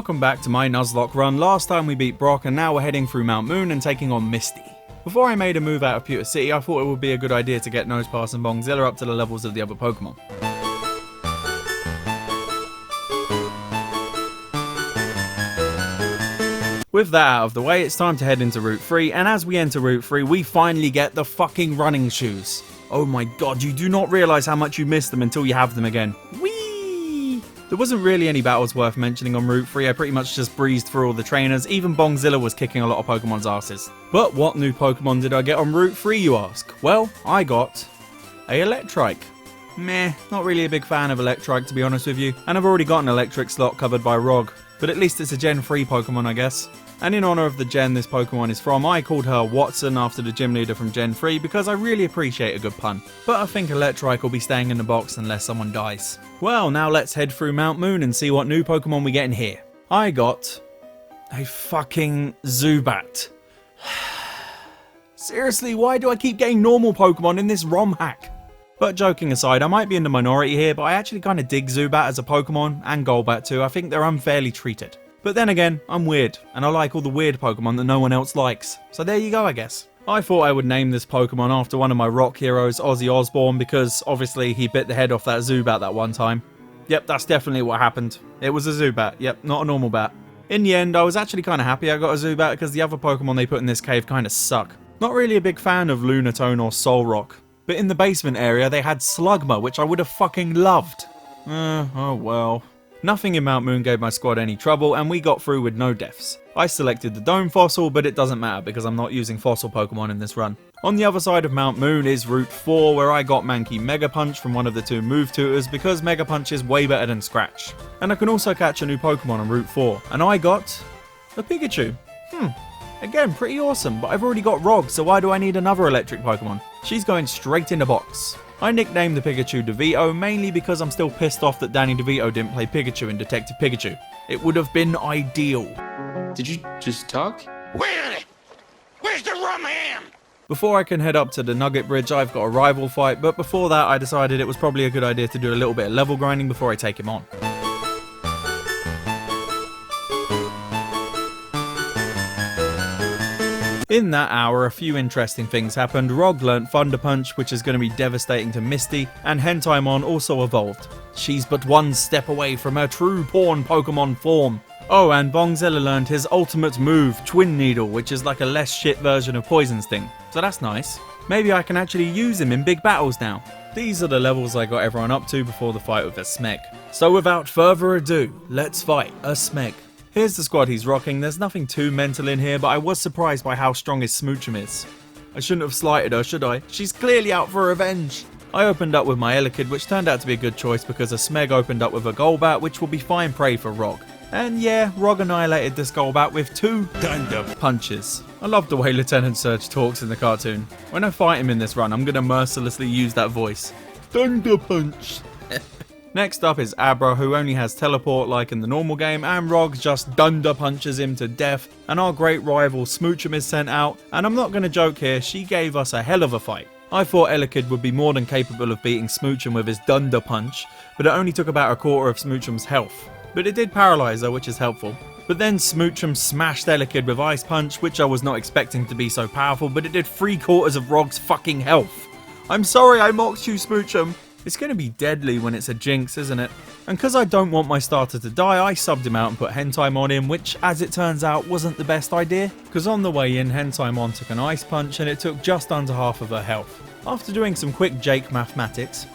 Welcome back to my Nuzlocke run. Last time we beat Brock and now we're heading through Mount Moon and taking on Misty. Before I made a move out of Pewter City, I thought it would be a good idea to get Nosepass and Bongzilla up to the levels of the other Pokemon. With that out of the way, it's time to head into Route 3, and as we enter Route 3, we finally get the fucking running shoes. Oh my god, you do not realise how much you miss them until you have them again. Whee! There wasn't really any battles worth mentioning on Route 3, I pretty much just breezed through all the trainers, even Bongzilla was kicking a lot of Pokemon's asses. But what new Pokemon did I get on Route 3, you ask? Well, I got a Electrike. Meh, not really a big fan of Electrike to be honest with you, and I've already got an electric slot covered by Rog. But at least it's a Gen 3 Pokemon, I guess. And in honour of the gen this Pokemon is from, I called her Watson after the gym leader from Gen 3 because I really appreciate a good pun. But I think Electrike will be staying in the box unless someone dies. Well, now let's head through Mount Moon and see what new Pokemon we get in here. I got a fucking Zubat. Seriously, why do I keep getting normal Pokemon in this ROM hack? But joking aside, I might be in the minority here, but I actually kind of dig Zubat as a Pokemon, and Golbat too. I think they're unfairly treated. But then again, I'm weird, and I like all the weird Pokemon that no one else likes. So there you go, I guess. I thought I would name this Pokemon after one of my rock heroes, Ozzy Osbourne, because obviously he bit the head off that Zubat that one time. Yep, that's definitely what happened. It was a Zubat, yep, not a normal bat. In the end, I was actually kind of happy I got a Zubat because the other Pokemon they put in this cave kind of suck. Not really a big fan of Lunatone or Solrock. But in the basement area, they had Slugma, which I would have fucking loved. Oh well. Nothing in Mount Moon gave my squad any trouble, and we got through with no deaths. I selected the Dome Fossil, but it doesn't matter because I'm not using Fossil Pokemon in this run. On the other side of Mount Moon is Route 4, where I got Mankey Mega Punch from one of the two move tutors because Mega Punch is way better than Scratch. And I can also catch a new Pokemon on Route 4, and I got a Pikachu. Again, pretty awesome, but I've already got Rog, so why do I need another electric Pokemon? She's going straight in the box. I nicknamed the Pikachu DeVito mainly because I'm still pissed off that Danny DeVito didn't play Pikachu in Detective Pikachu. It would have been ideal. Did you just talk? Wait a minute! Where's the rum ham? Before I can head up to the Nugget Bridge, I've got a rival fight, but before that I decided it was probably a good idea to do a little bit of level grinding before I take him on. In that hour, a few interesting things happened. Rog learnt Thunder Punch, which is going to be devastating to Misty, and Hentaimon also evolved. She's but one step away from her true pawn Pokemon form. Oh, and Bongzilla learned his ultimate move, Twin Needle, which is like a less shit version of Poison Sting. So that's nice. Maybe I can actually use him in big battles now. These are the levels I got everyone up to before the fight with a Smeg. So without further ado, let's fight a Smeg. Here's the squad he's rocking. There's nothing too mental in here, but I was surprised by how strong his Smoochum is. I shouldn't have slighted her, should I? She's clearly out for revenge. I opened up with my Elekid, which turned out to be a good choice because a Smeg opened up with a Golbat, which will be fine prey for Rog. And yeah, Rog annihilated this Golbat with 2 Thunder punches. I love the way Lieutenant Surge talks in the cartoon. When I fight him in this run, I'm going to mercilessly use that voice. Thunder Punch. Next up is Abra, who only has teleport like in the normal game, and Rog just dunder punches him to death, and our great rival Smoochum is sent out, and I'm not going to joke here, she gave us a hell of a fight. I thought Elekid would be more than capable of beating Smoochum with his dunder punch, but it only took about a quarter of Smoochum's health. But it did paralyze her, which is helpful. But then Smoochum smashed Elekid with Ice Punch, which I was not expecting to be so powerful, but it did 3/4 of Rog's fucking health. I'm sorry I mocked you, Smoochum. It's going to be deadly when it's a Jinx, isn't it? And because I don't want my starter to die, I subbed him out and put Hentaimon in, which, as it turns out, wasn't the best idea. Because on the way in, Hentaimon took an Ice Punch and it took just under half of her health. After doing some quick Jake mathematics,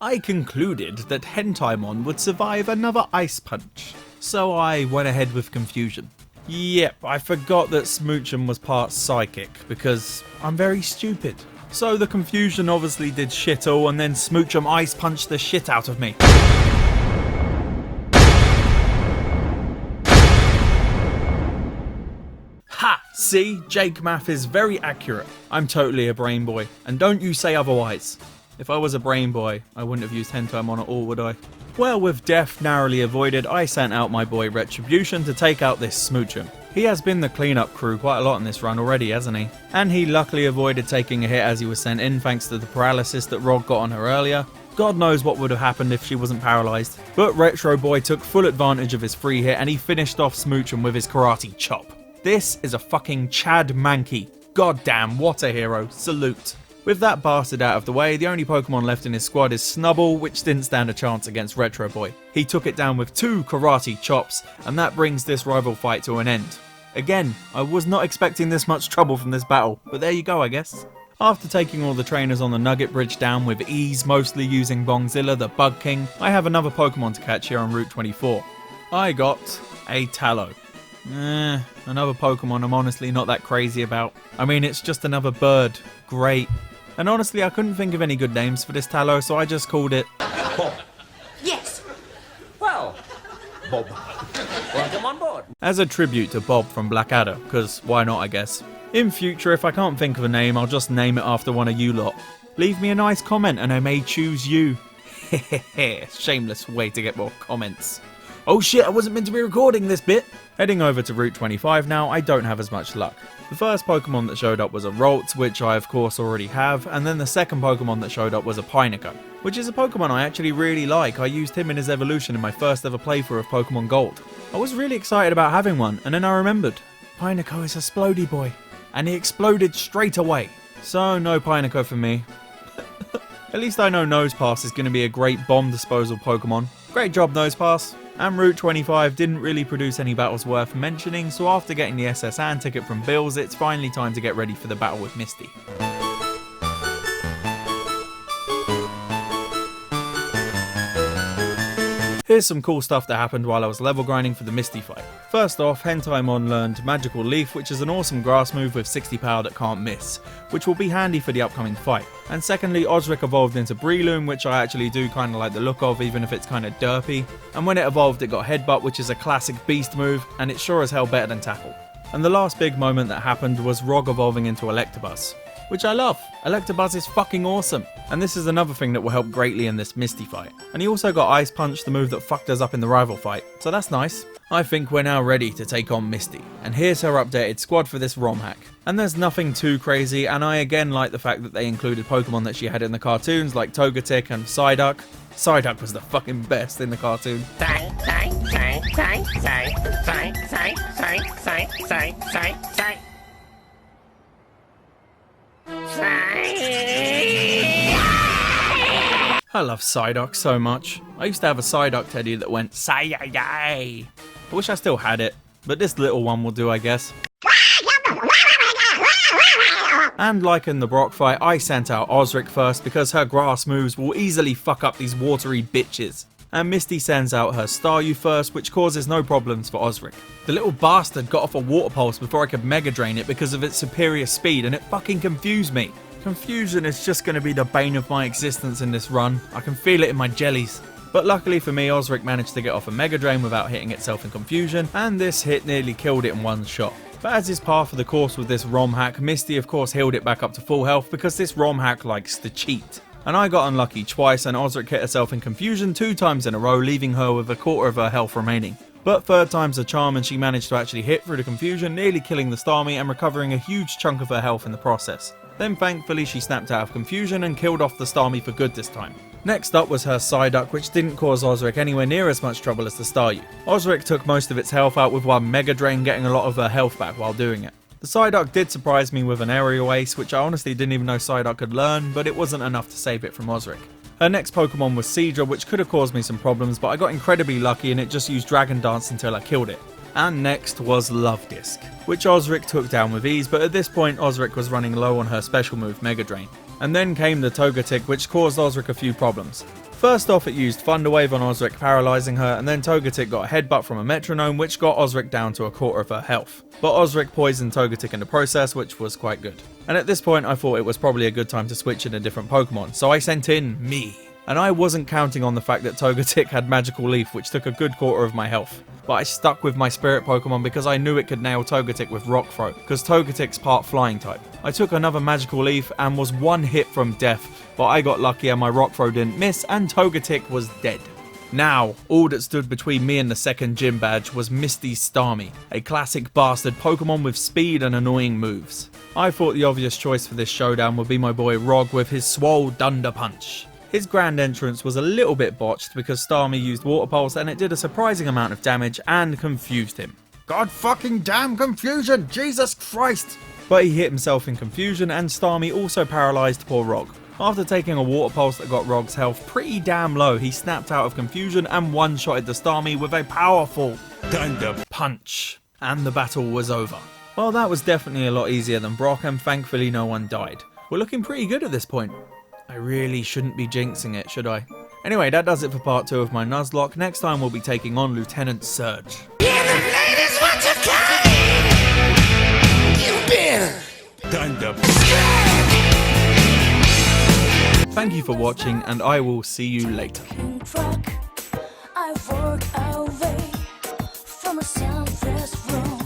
I concluded that Hentaimon would survive another Ice Punch. So I went ahead with confusion. Yep, I forgot that Smoochum was part psychic, because I'm very stupid. So the confusion obviously did shit all, and then Smoochum Ice punched the shit out of me. Ha! See? Jake math is very accurate. I'm totally a brain boy, and don't you say otherwise. If I was a brain boy, I wouldn't have used Hentaimon at all, would I? Well, with death narrowly avoided, I sent out my boy Retribution to take out this Smoochum. He has been the cleanup crew quite a lot in this run already, hasn't he? And he luckily avoided taking a hit as he was sent in thanks to the paralysis that Rog got on her earlier. God knows what would have happened if she wasn't paralysed. But Retro Boy took full advantage of his free hit and he finished off Smoochum with his karate chop. This is a fucking Chad Mankey. God damn, what a hero. Salute. With that bastard out of the way, the only Pokemon left in his squad is Snubbull, which didn't stand a chance against Retro Boy. He took it down with 2 karate chops, and that brings this rival fight to an end. Again, I was not expecting this much trouble from this battle, but there you go I guess. After taking all the trainers on the Nugget Bridge down with ease, mostly using Bongzilla the Bug King, I have another Pokemon to catch here on Route 24. I got a Tallow. Another Pokemon I'm honestly not that crazy about. I mean, it's just another bird. Great. And honestly, I couldn't think of any good names for this Tallow, so I just called it Bob. Yes. Well, Bob. Welcome on board. as a tribute to Bob from Blackadder, because why not I guess. In future, if I can't think of a name, I'll just name it after one of you lot. Leave me a nice comment and I may choose you. Hehehe, shameless way to get more comments. Oh shit, I wasn't meant to be recording this bit! Heading over to Route 25 now, I don't have as much luck. The first Pokemon that showed up was a Ralts, which I of course already have, and then the second Pokemon that showed up was a Pineco, which is a Pokemon I actually really like. I used him in his evolution in my first ever playthrough of Pokemon Gold. I was really excited about having one, and then I remembered, Pineco is a Splody boy, and he exploded straight away. So no Pineco for me. At least I know Nosepass is going to be a great bomb disposal Pokemon. Great job Nosepass. And Route 25 didn't really produce any battles worth mentioning, so after getting the SS Ann ticket from Bills, it's finally time to get ready for the battle with Misty. Here's some cool stuff that happened while I was level grinding for the Misty fight. First off, Hentaimon learned Magical Leaf, which is an awesome grass move with 60 power that can't miss, which will be handy for the upcoming fight. And secondly, Osric evolved into Breloom, which I actually do kinda like the look of, even if it's kinda derpy. And when it evolved, it got Headbutt, which is a classic beast move, and it's sure as hell better than Tackle. And the last big moment that happened was Rog evolving into Electabuzz, which I love. Electabuzz is fucking awesome. And this is another thing that will help greatly in this Misty fight. And he also got Ice Punch, the move that fucked us up in the rival fight, so that's nice. I think we're now ready to take on Misty, and here's her updated squad for this ROM hack. And there's nothing too crazy, and I again like the fact that they included Pokemon that she had in the cartoons like Togetic and Psyduck. Psyduck was the fucking best in the cartoon. I love Psyduck so much. I used to have a Psyduck teddy that went Psy-yay. I wish I still had it, but this little one will do I guess. And like in the Brock fight, I sent out Osric first because her grass moves will easily fuck up these watery bitches. And Misty sends out her Staryu first, which causes no problems for Osric. The little bastard got off a Water Pulse before I could Mega Drain it because of its superior speed, and it fucking confused me. Confusion is just going to be the bane of my existence in this run. I can feel it in my jellies. But luckily for me, Osric managed to get off a Mega Drain without hitting itself in confusion, and this hit nearly killed it in one shot. But as is par for the course with this ROM hack, Misty of course healed it back up to full health because this ROM hack likes to cheat. And I got unlucky twice, and Osric hit herself in confusion 2 times in a row, leaving her with a quarter of her health remaining. But third time's a charm, and she managed to actually hit through the confusion, nearly killing the Starmie and recovering a huge chunk of her health in the process. Then thankfully she snapped out of confusion and killed off the Starmie for good this time. Next up was her Psyduck, which didn't cause Osric anywhere near as much trouble as the Staryu. Osric took most of its health out with one Mega Drain, getting a lot of her health back while doing it. The Psyduck did surprise me with an aerial ace, which I honestly didn't even know Psyduck could learn, but it wasn't enough to save it from Osric. Her next Pokemon was Seadra, which could have caused me some problems, but I got incredibly lucky and it just used Dragon Dance until I killed it. And next was Love Disc, which Osric took down with ease, but at this point Osric was running low on her special move Mega Drain. And then came the Togetic, which caused Osric a few problems. First off, it used Thunder Wave on Osric, paralysing her, and then Togetic got a Headbutt from a Metronome, which got Osric down to a quarter of her health. But Osric poisoned Togetic in the process, which was quite good. And at this point I thought it was probably a good time to switch in a different Pokemon, so I sent in me. And I wasn't counting on the fact that Togetic had Magical Leaf, which took a good quarter of my health. But I stuck with my Spirit Pokemon because I knew it could nail Togetic with Rock Throw, because Togetic's part Flying type. I took another Magical Leaf and was one hit from death, but I got lucky and my Rock Throw didn't miss and Togetic was dead. Now, all that stood between me and the second gym badge was Misty Starmie, a classic bastard Pokemon with speed and annoying moves. I thought the obvious choice for this showdown would be my boy Rog with his Swole Dunder Punch. His grand entrance was a little bit botched because Starmie used Water Pulse and it did a surprising amount of damage and confused him. God fucking damn confusion, Jesus Christ! But he hit himself in confusion and Starmie also paralysed poor Rog. After taking a Water Pulse that got Rog's health pretty damn low, he snapped out of confusion and one-shotted the Starmie with a powerful Dunder Punch. And the battle was over. Well, that was definitely a lot easier than Brock and thankfully no one died. We're looking pretty good at this point. I really shouldn't be jinxing it, should I? Anyway, that does it for part 2 of my Nuzlocke. Next time we'll be taking on Lieutenant Surge. Yeah, the ladies want to come. You've been Dunder. Thank you for watching and I will see you later. I work away from a selfless room.